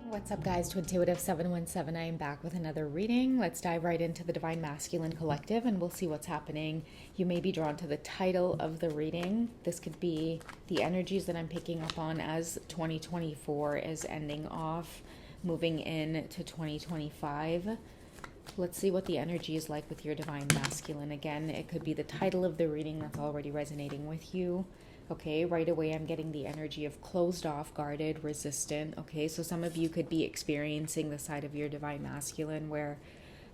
What's up, guys? To Intuitive 717, I am back with another reading. Let's dive right into the Divine Masculine Collective and we'll see what's happening. You may be drawn to the title of the reading. This could be the energies that I'm picking up on as 2024 is ending off, moving into 2025. Let's see what the energy is like with your Divine Masculine. Again, it could be the title of the reading that's already resonating with you. Okay, right away I'm getting the energy of closed off, guarded, resistant. Okay, so some of you could be experiencing the side of your Divine Masculine where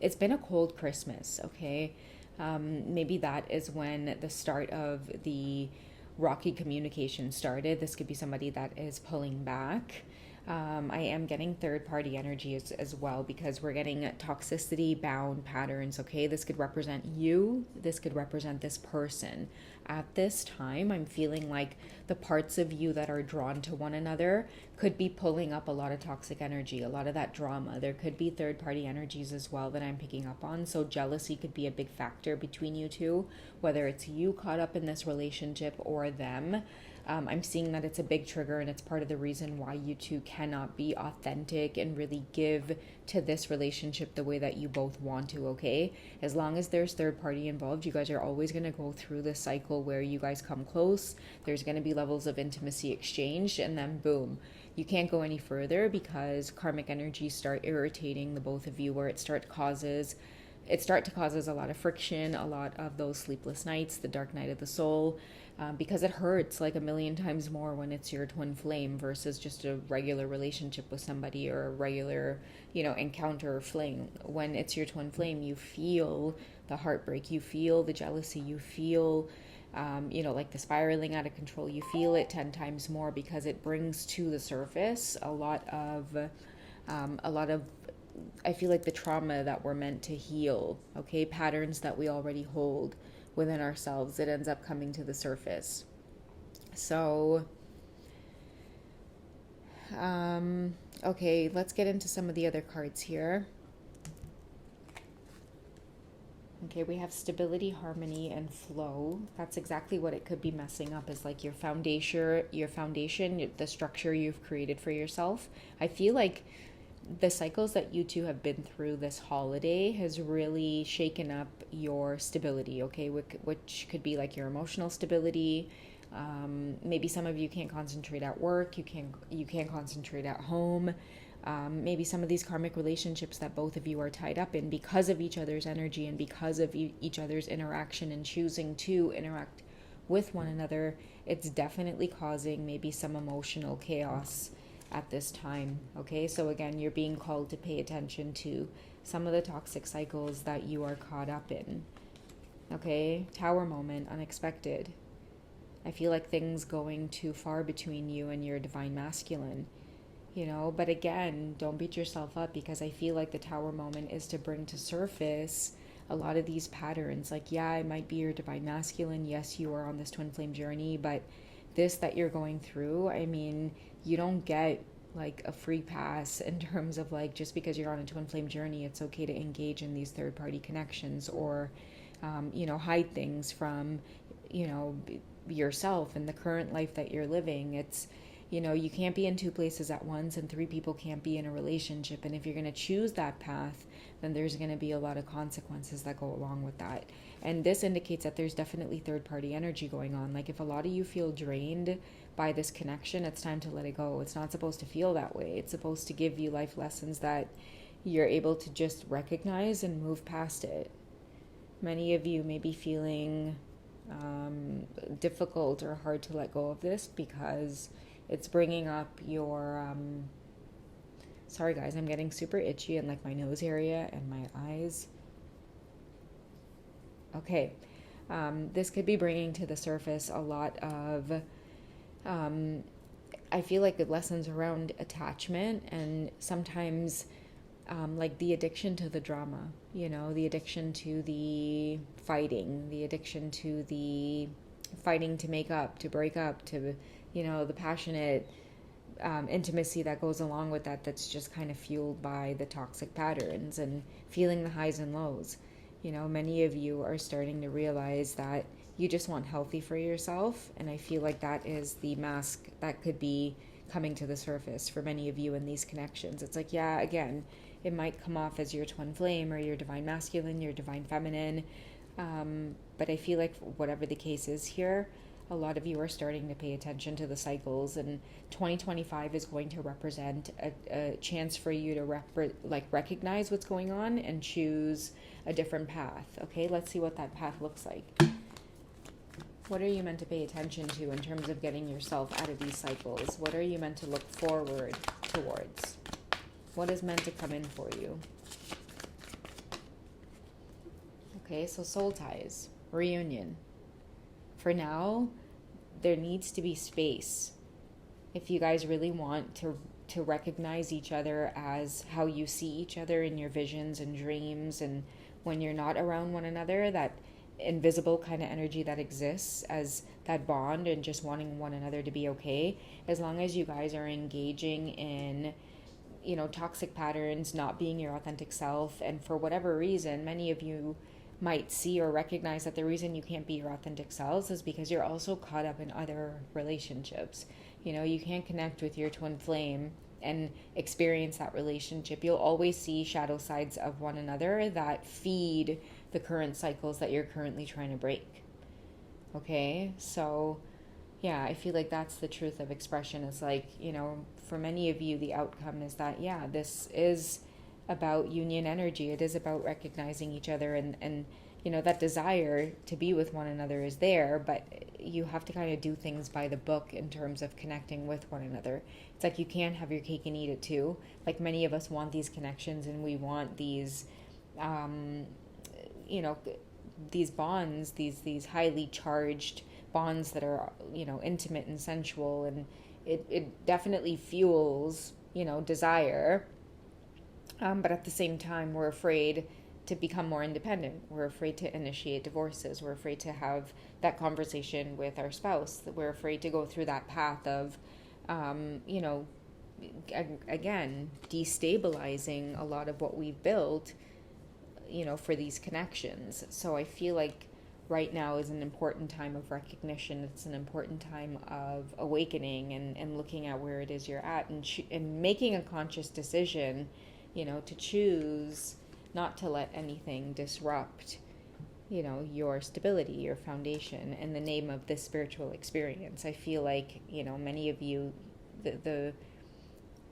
it's been a cold Christmas. Okay, maybe that is when the start of the rocky communication started. This could be somebody that is pulling back. I am getting third party energy as well, because we're getting toxicity bound patterns. Okay, this could represent you, this could represent this person. At this time, I'm feeling like the parts of you that are drawn to one another could be pulling up a lot of toxic energy, a lot of that drama. There could be third party energies as well that I'm picking up on. So jealousy could be a big factor between you two, whether it's you caught up in this relationship or them. I'm seeing that it's a big trigger, and it's part of the reason why you two cannot be authentic and really give to this relationship the way that you both want to. Okay, as long as there's third party involved, you guys are always going to go through this cycle where you guys come close, there's going to be levels of intimacy exchanged, and then boom, you can't go any further because karmic energies start irritating the both of you, where it start to causes a lot of friction, a lot of those sleepless nights, the dark night of the soul, because it hurts like a million times more when it's your twin flame versus just a regular relationship with somebody or a regular, encounter or fling. When it's your twin flame, you feel the heartbreak, you feel the jealousy, you feel, like the spiraling out of control. You feel it 10 times more because it brings to the surface a lot of I feel like the trauma that we're meant to heal, okay, patterns that we already hold within ourselves, it ends up coming to the surface. So, okay, let's get into some of the other cards here. Okay, we have stability, harmony, and flow. That's exactly what it could be messing up, is like your foundation, the structure you've created for yourself. I feel like the cycles that you two have been through this holiday has really shaken up your stability, okay, which could be like your emotional stability. Maybe some of you can't concentrate at work, you can't concentrate at home. Maybe some of these karmic relationships that both of you are tied up in because of each other's energy and because of each other's interaction and choosing to interact with one another, it's definitely causing maybe some emotional chaos at this time. Okay, so again, you're being called to pay attention to some of the toxic cycles that you are caught up in. Okay, tower moment, unexpected. I feel like things going too far between you and your divine masculine, but again, don't beat yourself up, because I feel like the tower moment is to bring to surface a lot of these patterns. Like, yeah, I might be your divine masculine, yes, you are on this twin flame journey, but this that you're going through, I mean, you don't get like a free pass in terms of like, just because you're on a twin flame journey, it's okay to engage in these third party connections or hide things from yourself and the current life that you're living. It's you can't be in two places at once, and three people can't be in a relationship. And if you're going to choose that path, then there's going to be a lot of consequences that go along with that. And this indicates that there's definitely third party energy going on. Like, if a lot of you feel drained by this connection, it's time to let it go. It's not supposed to feel that way. It's supposed to give you life lessons that you're able to just recognize and move past it. Many of you may be feeling difficult or hard to let go of this because it's bringing up your sorry guys, I'm getting super itchy in like my nose area and my eyes. Okay, this could be bringing to the surface a lot of I feel like the lessons around attachment, and sometimes like the addiction to the drama, the addiction to the fighting, the addiction to the fighting to make up, to break up, to the passionate intimacy that goes along with that, that's just kind of fueled by the toxic patterns and feeling the highs and lows. Many of you are starting to realize that you just want healthy for yourself, and I feel like that is the mask that could be coming to the surface for many of you in these connections. It's like, yeah, again, it might come off as your twin flame or your divine masculine, your divine feminine. But I feel like whatever the case is here, a lot of you are starting to pay attention to the cycles, and 2025 is going to represent a chance for you to recognize what's going on and choose a different path. Okay, let's see what that path looks like. What are you meant to pay attention to in terms of getting yourself out of these cycles? What are you meant to look forward towards? What is meant to come in for you? Okay, so soul ties, reunion. For now, there needs to be space. If you guys really want to recognize each other as how you see each other in your visions and dreams, and when you're not around one another, that invisible kind of energy that exists as that bond and just wanting one another to be okay, as long as you guys are engaging in, you know, toxic patterns, not being your authentic self, and for whatever reason, many of you might see or recognize that the reason you can't be your authentic selves is because you're also caught up in other relationships. You know, you can't connect with your twin flame and experience that relationship. You'll always see shadow sides of one another that feed the current cycles that you're currently trying to break. Okay, so yeah, I feel like that's the truth of expression. It's like, you know, for many of you, the outcome is that, yeah, this is about union energy. It is about recognizing each other, and you know, that desire to be with one another is there, but you have to kind of do things by the book in terms of connecting with one another. It's like you can't have your cake and eat it too. Like, many of us want these connections, and we want these you know, these bonds, these highly charged bonds that are, you know, intimate and sensual, and it definitely fuels, you know, desire. But at the same time, we're afraid to become more independent. We're afraid to initiate divorces. We're afraid to have that conversation with our spouse. We're afraid to go through that path of, you know, again, destabilizing a lot of what we've built, you know, for these connections. So I feel like right now is an important time of recognition. It's an important time of awakening and looking at where it is you're at, and making a conscious decision, you know, to choose not to let anything disrupt, you know, your stability, your foundation, in the name of this spiritual experience. I feel like, you know, many of you, the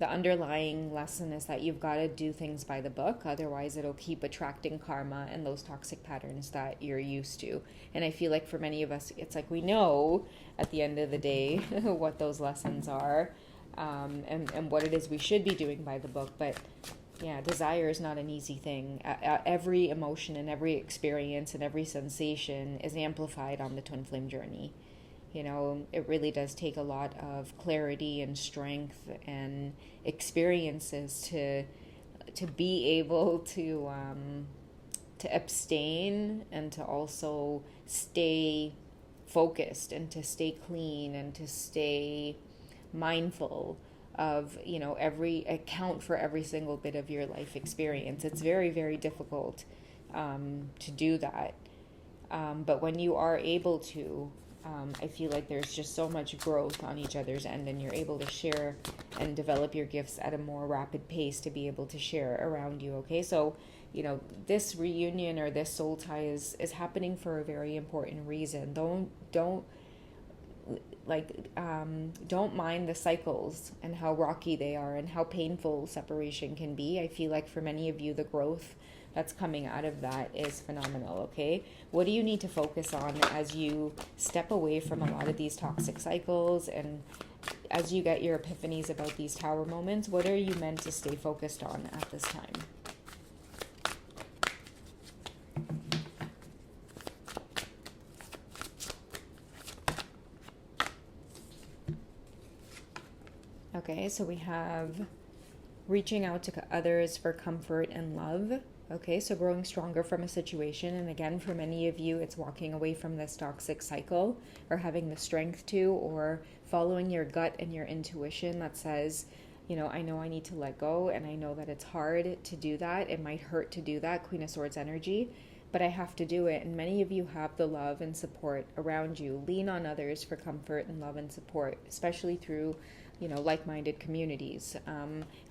underlying lesson is that you've got to do things by the book, otherwise it'll keep attracting karma and those toxic patterns that you're used to. And I feel like for many of us, it's like we know at the end of the day what those lessons are, and what it is we should be doing by the book. But yeah, desire is not an easy thing. Every emotion and every experience and every sensation is amplified on the twin flame journey. You know, it really does take a lot of clarity and strength and experiences to be able to abstain, and to also stay focused, and to stay clean, and to stay mindful of, you know, account for every single bit of your life experience. It's very, very difficult to do that. But when you are able to, I feel like there's just so much growth on each other's end, and you're able to share and develop your gifts at a more rapid pace to be able to share around you. Okay, so, you know, this reunion or this soul tie is happening for a very important reason. Don't mind the cycles and how rocky they are and how painful separation can be. I feel like for many of you, the growth that's coming out of that is phenomenal. Okay, what do you need to focus on as you step away from a lot of these toxic cycles, and as you get your epiphanies about these tower moments? What are you meant to stay focused on at this time? Okay, so we have reaching out to others for comfort and love. Okay, so growing stronger from a situation. And again, for many of you, it's walking away from this toxic cycle, or having the strength to, or following your gut and your intuition that says, you know I need to let go, and I know that it's hard to do that. It might hurt to do that, Queen of Swords energy, but I have to do it. And many of you have the love and support around you. Lean on others for comfort and love and support, especially through like-minded communities.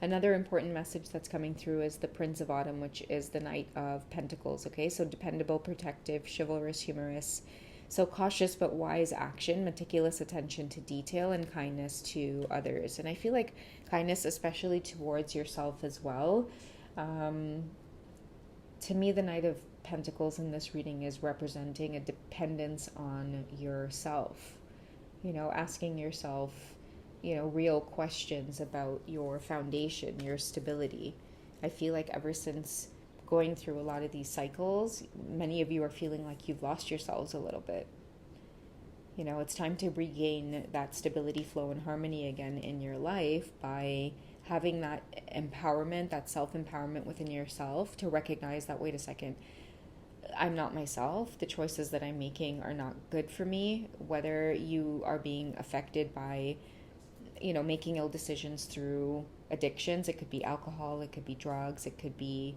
Another important message that's coming through is the Prince of Autumn, which is the Knight of Pentacles. Okay, so dependable, protective, chivalrous, humorous. So cautious but wise action, meticulous attention to detail, and kindness to others. And I feel like kindness, especially towards yourself as well. To me, the Knight of Pentacles in this reading is representing a dependence on yourself. Asking yourself, real questions about your foundation, your stability. I feel like ever since going through a lot of these cycles, many of you are feeling like you've lost yourselves a little bit. It's time to regain that stability, flow, and harmony again in your life by having that empowerment, that self-empowerment within yourself to recognize that, wait a second, I'm not myself. The choices that I'm making are not good for me. Whether you are being affected by, making ill decisions through addictions, it could be alcohol, it could be drugs, it could be,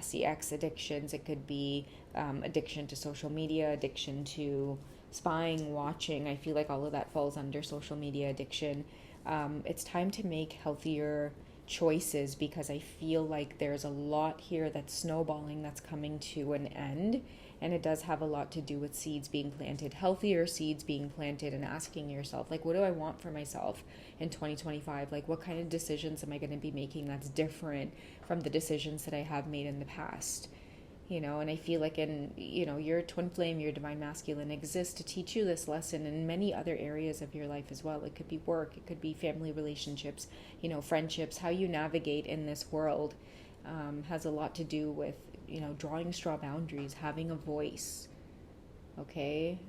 sex addictions, it could be addiction to social media, addiction to spying, watching. I feel like all of that falls under social media addiction. It's time to make healthier choices, because I feel like there's a lot here that's snowballing, that's coming to an end, and it does have a lot to do with seeds being planted, healthier seeds being planted, and asking yourself, like, what do I want for myself in 2025? Like, what kind of decisions am I going to be making that's different from the decisions that I have made in the past? And I feel like your twin flame, your divine masculine exists to teach you this lesson in many other areas of your life as well. It could be work, it could be family relationships, friendships. How you navigate in this world has a lot to do with, drawing straw boundaries, having a voice. Okay?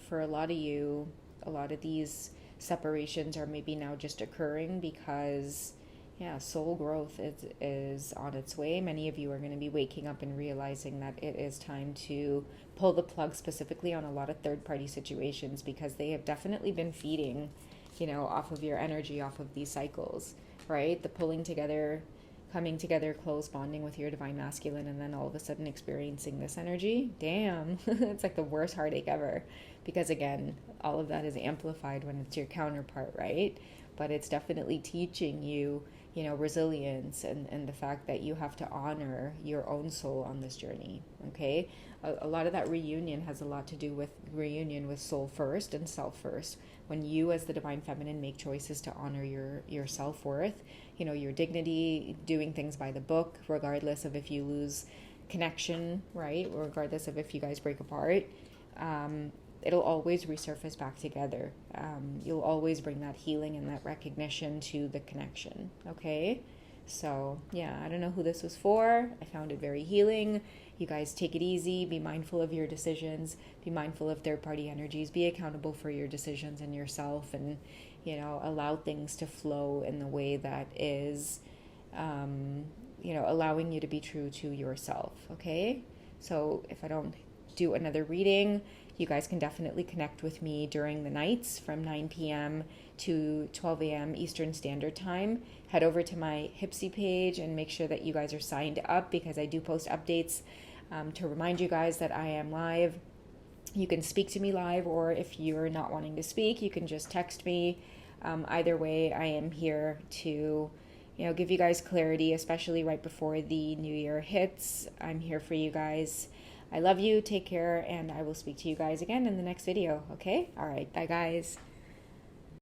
For a lot of you, a lot of these separations are maybe now just occurring because soul growth is on its way. Many of you are going to be waking up and realizing that it is time to pull the plug specifically on a lot of third-party situations, because they have definitely been feeding, off of your energy, off of these cycles, right? The pulling together, coming together, close, bonding with your divine masculine, and then all of a sudden experiencing this energy. Damn, it's like the worst heartache ever, because again, all of that is amplified when it's your counterpart, right? But it's definitely teaching you, resilience and the fact that you have to honor your own soul on this journey, okay? A lot of that reunion has a lot to do with reunion with soul first and self first. When you as the divine feminine make choices to honor your self-worth, your dignity, doing things by the book, regardless of if you lose connection, right? Regardless of if you guys break apart, it'll always resurface back together. You'll always bring that healing and that recognition to the connection, okay? So, I don't know who this was for. I found it very healing. You guys take it easy. Be mindful of your decisions. Be mindful of third-party energies. Be accountable for your decisions and yourself, and, allow things to flow in the way that is, allowing you to be true to yourself, okay? So if I don't do another reading, you guys can definitely connect with me during the nights from 9 p.m. to 12 a.m. Eastern Standard Time. Head over to my HYPSEE page and make sure that you guys are signed up, because I do post updates to remind you guys that I am live. You can speak to me live, or if you're not wanting to speak, you can just text me. Either way, I am here to give you guys clarity, especially right before the new year hits. I'm here for you guys. I love you. Take care, and I will speak to you guys again in the next video. Okay? All right. Bye, guys.